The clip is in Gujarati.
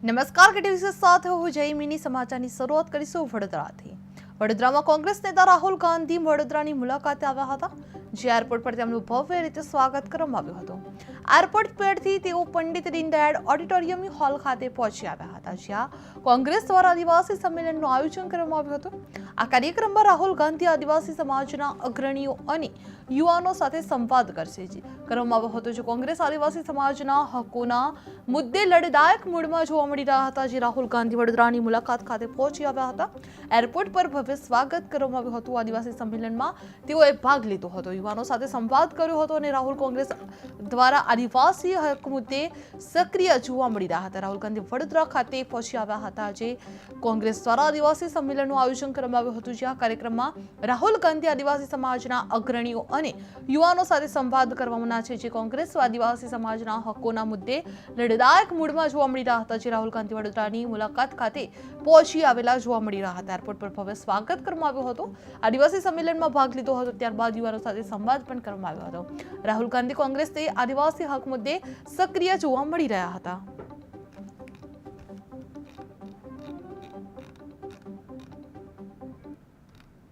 નમસ્કાર, કેટીવી સાથે હું જયમીની સમાચારની શરૂઆત કરીશું વડોદરાથી। વડોદરામાં કોંગ્રેસ નેતા રાહુલ ગાંધી વડોદરાની મુલાકાતે આવ્યા હતા, જે એરપોર્ટ પર તેમનું ભવ્ય રીતે સ્વાગત કરવામાં આવ્યું હતું। એરપોર્ટ પરથી તેઓ પંડિત દીનદયાળ ઓડિટોરિયમ હોલ ખાતે પહોંચી આવ્યા હતા, જ્યાં કોંગ્રેસ દ્વારા આદિવાસી સંમેલનનું આયોજન કરવામાં આવ્યું હતું। આ કાર્યક્રમમાં રાહુલ ગાંધી આદિવાસી સમાજના અગ્રણીઓ અને યુવાનો સાથે સંવાદ કરશે કરવામાં આવ્યો હતો, જે કોંગ્રેસ આદિવાસી સમાજના હકોના મુદ્દે લડદાયક મૂડમાં જોવા મળી રહ્યા હતા। જે રાહુલ ગાંધી વડોદરાની મુલાકાત ખાતે પહોંચી આવ્યા હતા, એરપોર્ટ પર ભવ્ય સ્વાગત કરવામાં આવ્યું હતું। આદિવાસી સંમેલનમાં તેઓએ ભાગ લીધો હતો, યુવાનો સાથે સંવાદ કર્યો હતો અને રાહુલ કોંગ્રેસ દ્વારા આદિવાસી હક મુદ્દે સક્રિય જોવા મળી રહ્યા હતા। રાહુલ ગાંધી વડોદરા ખાતે પહોંચી આવ્યા હતા, જે કોંગ્રેસ દ્વારા આદિવાસી સંમેલનનું આયોજન કરવામાં આવ્યું હતું, જ્યાં કાર્યક્રમમાં રાહુલ ગાંધી આદિવાસી સમાજના અગ્રણીઓ અને યુવાનો સાથે સંવાદ કરવાના છે, જે કોંગ્રેસ આદિવાસી સમાજના હકોના મુદ્દે લડદાયક મૂડમાં જોવા મળી રહ્યા હતા। જે રાહુલ ગાંધી વડોદરાની મુલાકાત ખાતે પહોંચી આવેલા જોવા મળી રહ્યા હતા। એરપોર્ટ પર ભવ્ય સ્વાગત કરવામાં આવ્યું હતું, આદિવાસી સંમેલનમાં ભાગ લીધો હતો, ત્યારબાદ યુવાનો સાથે સંવાદ પણ કરવામાં આવ્યો હતો। રાહુલ ગાંધી કોંગ્રેસને આદિવાસી હક મુદ્દે સક્રિય જોવા મળી રહ્યા હતા।